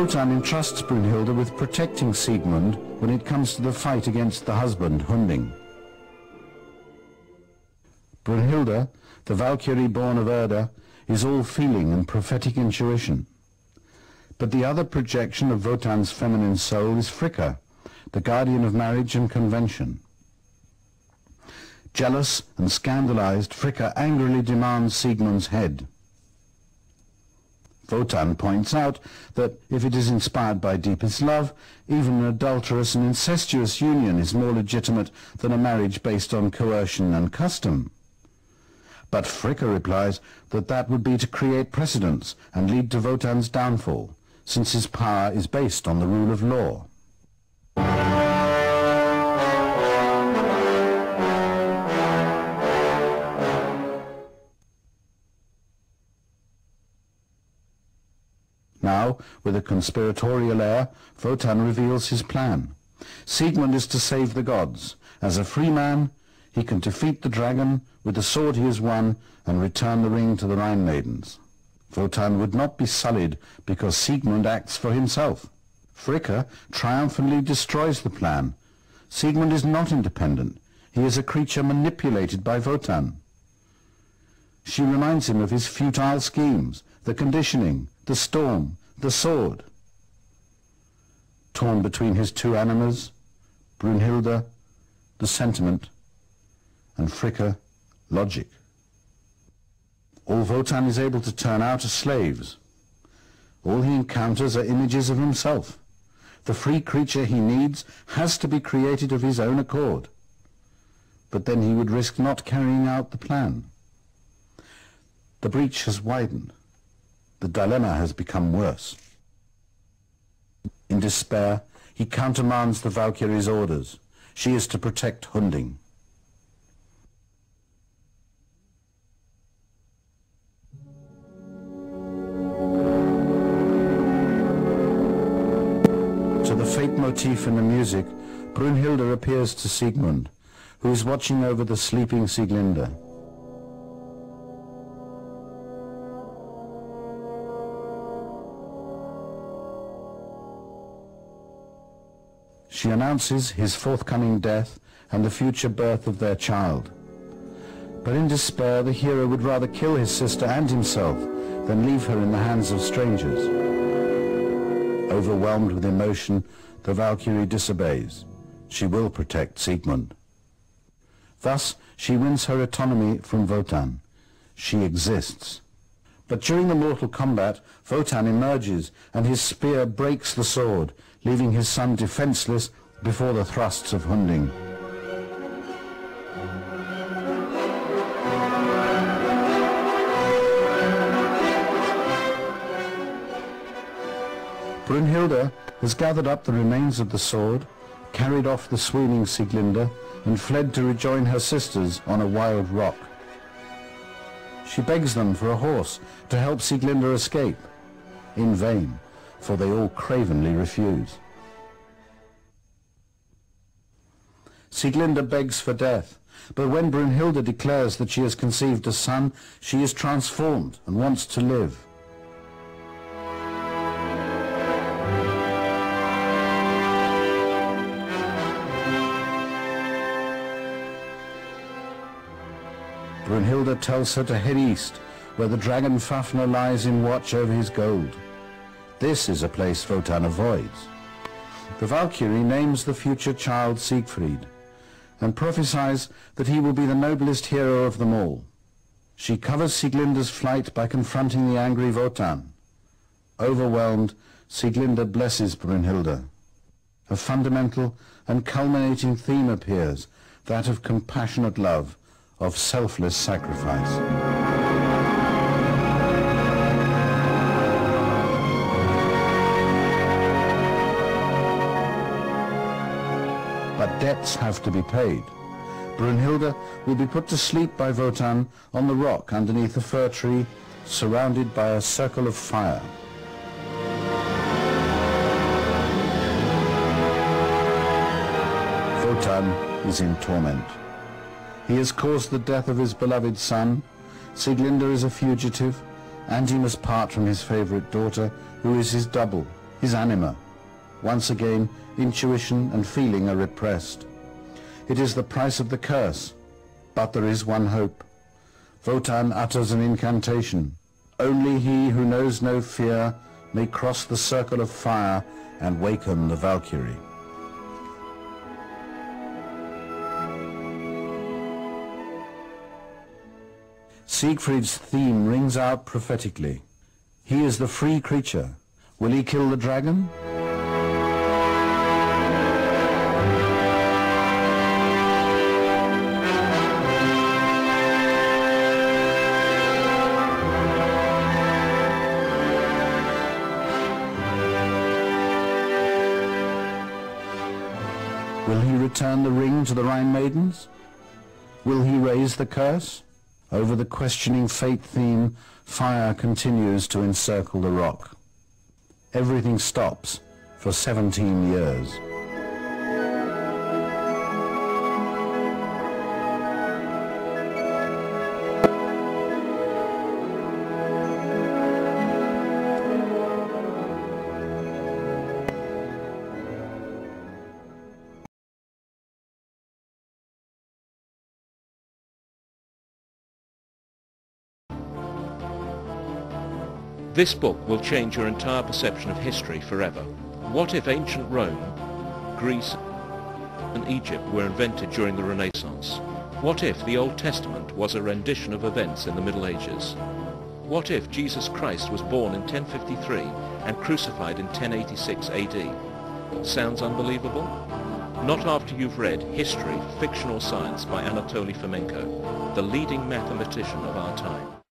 Wotan entrusts Brünnhilde with protecting Siegmund when it comes to the fight against the husband, Hunding. Brünnhilde, the Valkyrie born of Erda, is all feeling and prophetic intuition. But the other projection of Wotan's feminine soul is Fricka, the guardian of marriage and convention. Jealous and scandalized, Fricka angrily demands Siegmund's head. Wotan points out that if it is inspired by deepest love, even an adulterous and incestuous union is more legitimate than a marriage based on coercion and custom. But Fricka replies that that would be to create precedents and lead to Wotan's downfall, since his power is based on the rule of law. Now, with a conspiratorial air, Wotan reveals his plan. Siegmund is to save the gods. As a free man, he can defeat the dragon with the sword he has won and return the ring to the Rhine maidens. Wotan would not be sullied because Siegmund acts for himself. Fricka triumphantly destroys the plan. Siegmund is not independent. He is a creature manipulated by Wotan. She reminds him of his futile schemes, the conditioning, the storm, the sword. Torn between his two animas, Brünnhilde, the sentiment, and Fricka, logic. All Wotan is able to turn out are slaves. All he encounters are images of himself. The free creature he needs has to be created of his own accord. But then he would risk not carrying out the plan. The breach has widened. The dilemma has become worse. In despair, he countermands the Valkyrie's orders. She is to protect Hunding. To the fate motif in the music, Brünnhilde appears to Siegmund, who is watching over the sleeping Sieglinde. She announces his forthcoming death and the future birth of their child. But in despair, the hero would rather kill his sister and himself than leave her in the hands of strangers. Overwhelmed with emotion, the Valkyrie disobeys. She will protect Siegmund. Thus, she wins her autonomy from Wotan. She exists. But during the mortal combat, Wotan emerges, and his spear breaks the sword, leaving his son defenseless before the thrusts of Hunding. Brünnhilde has gathered up the remains of the sword, carried off the swooning Sieglinde, and fled to rejoin her sisters on a wild rock. She begs them for a horse to help Sieglinde escape. In vain, for they all cravenly refuse. Sieglinde begs for death, but when Brünnhilde declares that she has conceived a son, she is transformed and wants to live. Brünnhilde tells her to head east, where the dragon Fafner lies in watch over his gold. This is a place Wotan avoids. The Valkyrie names the future child Siegfried, and prophesies that he will be the noblest hero of them all. She covers Sieglinde's flight by confronting the angry Wotan. Overwhelmed, Sieglinde blesses Brünnhilde. A fundamental and culminating theme appears, that of compassionate love, of selfless sacrifice. But debts have to be paid. Brünnhilde will be put to sleep by Wotan on the rock underneath a fir tree, surrounded by a circle of fire. Wotan is in torment. He has caused the death of his beloved son, Sieglinde is a fugitive, and he must part from his favorite daughter, who is his double, his anima. Once again, intuition and feeling are repressed. It is the price of the curse, but there is one hope. Wotan utters an incantation. Only he who knows no fear may cross the circle of fire and waken the Valkyrie. Siegfried's theme rings out prophetically. He is the free creature. Will he kill the dragon? Will he return the ring to the Rhine maidens? Will he raise the curse? Over the questioning fate theme, fire continues to encircle the rock. Everything stops for 17 years. This book will change your entire perception of history forever. What if ancient Rome, Greece and Egypt were invented during the Renaissance? What if the Old Testament was a rendition of events in the Middle Ages? What if Jesus Christ was born in 1053 and crucified in 1086 AD? Sounds unbelievable? Not after you've read History, Fiction or Science by Anatoly Fomenko, the leading mathematician of our time.